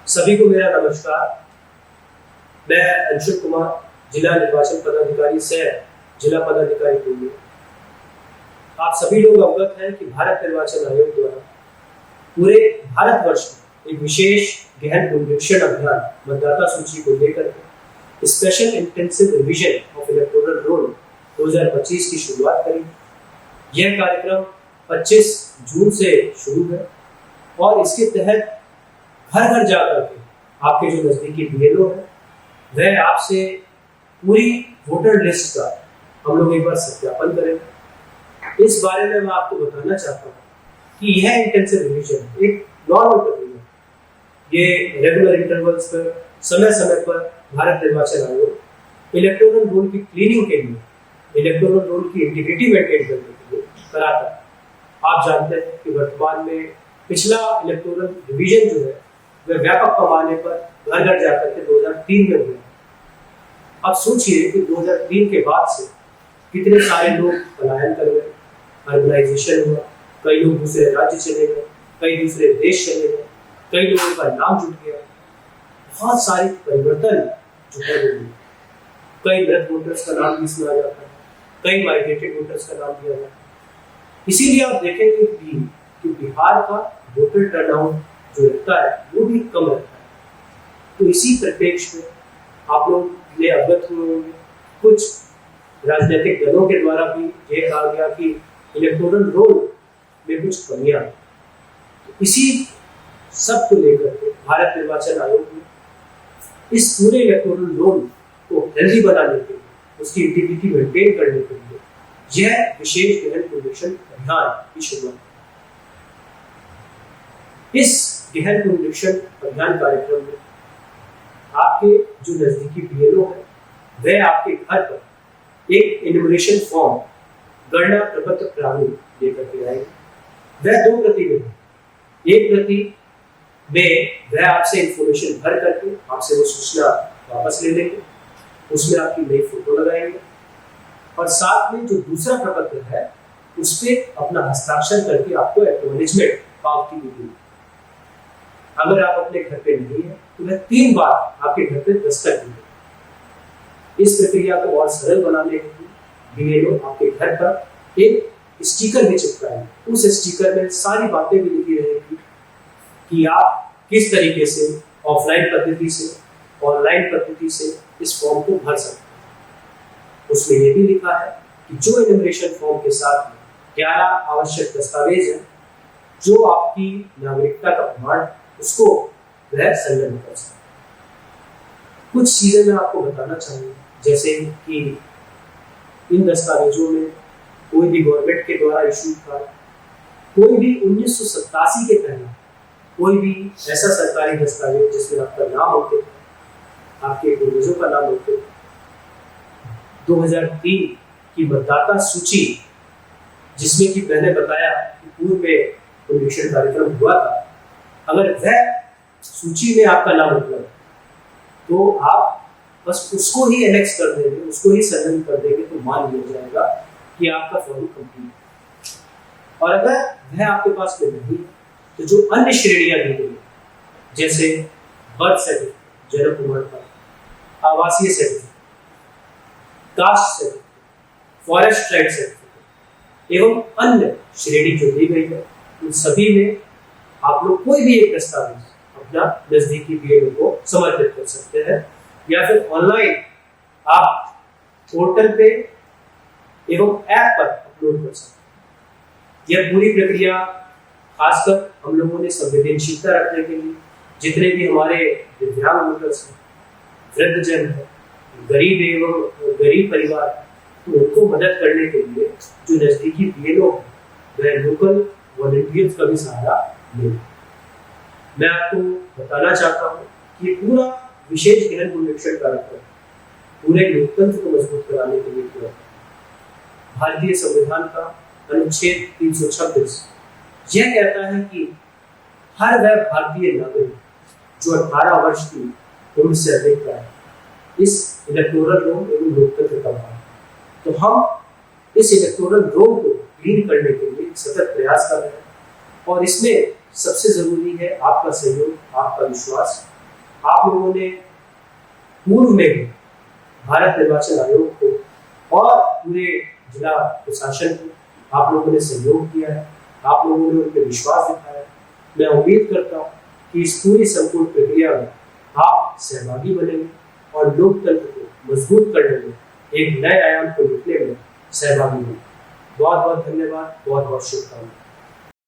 सभी को मेरा नमस्कार। मैं अंशुल कुमार, जिला निर्वाचन पदाधिकारी सह जिला पदाधिकारी पूर्णिया। आप सभी लोग अवगत हैं कि भारत निर्वाचन आयोग द्वारा पूरे भारतवर्ष में एक विशेष गहन पुनरीक्षण अभियान मतदाता सूची को लेकर special intensive revision of electoral roll 2025 की शुरुआत करी। यह कार्यक्रम 25 जून से शुरू है और इसके तहत घर घर जाकर के आपके जो नजदीकी बीएलओ है वह आपसे पूरी वोटर लिस्ट का हम लोग एक बार सत्यापन करेंगे। इस बारे में मैं आपको बताना चाहता हूँ कि यह इंटेंसिव रिवीजन एक नॉर्मल प्रक्रिया, ये रेगुलर इंटरवल्स पर समय समय पर भारत निर्वाचन आयोग इलेक्टोरल रोल की क्लीनिंग के लिए, इलेक्टोरल रोल की इंटीग्रिटी मेंटेन करने के लिए कराता है। आप जानते हैं कि वर्तमान में पिछला इलेक्टोरल रिवीजन जो है वह व्यापक पैमाने पर घर घर जाकर के 2003 में हुआ। अब सोचिए कि 2003 के बाद से कितने सारे लोग पलायन कर गए, अर्बनाइजेशन हुआ, कई लोग दूसरे राज्य चले गए, कई दूसरे देश चले गए, कई लोगों का नाम जुट गया, बहुत सारे परिवर्तन जो है वो हुए। कई मृत वोटर्स का नाम इसमें आ जाता है, कई माइग्रेटेड वोटर्स का नाम दिया जाता है। इसीलिए आप देखेंगे कि बिहार का वोटर टर्नआउट जो रहता है वो भी कम रहता है। तो इसी परिप्रेक्ष्य में आप लोग ने अवगत हुए होंगे, कुछ राजनीतिक दलों के द्वारा भी यह कहा गया कि इलेक्टोरल रोल में कुछ कमियां। तो इसी सब को लेकर के भारत निर्वाचन आयोग ने इस पूरे इलेक्टोरल रोल को हेल्दी बनाने के लिए, उसकी इंटीग्रिटी मेंटेन करने के लिए यह विशेष गहन पुनरीक्षण अभियान की शुरुआत। इस गहन पुनरीक्षण अभियान कार्यक्रम में आपके जो नजदीकी बीएलओ है वह आपके घर पर एक एनुमरेशन फॉर्म, गणना प्रपत्र प्रारूप लेकर के आएंगे। वह 2 प्रति में, एक प्रति में वह आपसे इंफॉर्मेशन भर करके आपसे वो सूचना वापस ले लेंगे, उसमें आपकी नई फोटो लगाएंगे और साथ में जो दूसरा प्रपत्र है उस पर अपना हस्ताक्षर करके आपको एक्नॉलेजमेंट पावती भी देंगे। अगर आप अपने घर पे नहीं है तो वह 3 बार आपके घर पे दस्तक देंगे। इस प्रक्रिया को और सरल बनाने के लिए बीएलओ आपके घर पर एक स्टिकर भी चिपकाएंगे। उस स्टिकर में सारी बातें भी लिखी रहेगी कि आप किस तरीके से ऑफलाइन पद्धति से, ऑनलाइन पद्धति से इस फॉर्म को भर सकते हैं। उसमें यह भी लिखा है कि जो एनुमरेशन फॉर्म के साथ 11 आवश्यक दस्तावेज हैं, जो आपकी नागरिकता का प्रमाण उसको वह संलग्न कर सकते। कुछ चीजें मैं आपको बताना चाहूंगा, जैसे कि इन दस्तावेजों में कोई भी गवर्नमेंट के द्वारा इशू था, कोई भी 1987 के पहले कोई भी ऐसा सरकारी दस्तावेज जिसमें आपका नाम होते थे, आपके पूर्वजों का नाम होते थे, 2003 की मतदाता सूची जिसमें कि मैंने बताया कि पूर्व में पुनरीक्षण कार्यक्रम हुआ था, अगर वह सूची में आपका नाम उपलब्ध तो आप बस उसको ही एनेक्स कर देंगे, उसको ही संलग्न कर देंगे तो मान लिया जाएगा कि आपका फॉर्म कंप्लीट है। और अगर वह आपके पास में नहीं तो जो अन्य श्रेणियां दी गई जैसे बर्थ सर्टिफिकेट, जन्म प्रमाण पत्र, आवासीय certificate, caste certificate, forest right certificate एवं अन्य श्रेणी जो दी गई है, उन सभी में आप लोग कोई भी एक दस्तावेज अपना नजदीकी बीएलओ को समर्पित कर सकते हैं या फिर ऑनलाइन आप पोर्टल पे एवं ऐप पर अपलोड कर सकते हैं। यह पूरी प्रक्रिया खासकर हम लोगों ने संवेदनशीलता रखने के लिए जितने भी हमारे दिव्यांग वोटर्स हैं, वृद्धजन है, गरीब परिवार, तो उनको मदद करने के लिए जो नजदीकी बीएलओ है वह लोकल वॉलंटियर्स का भी सहारा ले। मैं आपको बताना चाहता हूँ कि पूरा विशेष गहन पुनरीक्षण कार्यक्रम पूरे लोकतंत्र को मजबूत कराने के लिए किया। भारतीय संविधान का अनुच्छेद 326 यह कहता है कि हर वह भारतीय नागरिक जो 18 वर्ष की उम्र से अधिक का है इस इलेक्टोरल रोल एवं लोकतंत्र का भाग। तो हम इस इलेक्टोरल रोल को क्लीन करने के लिए सतत प्रयास कर रहे हैं और इसमें सबसे जरूरी है आपका सहयोग, आपका विश्वास आप लोगों ने पूर्व में भी भारत निर्वाचन आयोग को और पूरे जिला प्रशासन को आप लोगों ने सहयोग किया है, आप लोगों ने उन पर विश्वास दिखाया है। मैं उम्मीद करता हूँ कि इस पूरी संपूर्ण प्रक्रिया में आप सहभागी बनेंगे और लोकतंत्र को मजबूत करने में, एक नए आयाम को लिखने में सहभागी होंगे। बहुत बहुत धन्यवाद, बहुत बहुत शुभकामनाएं।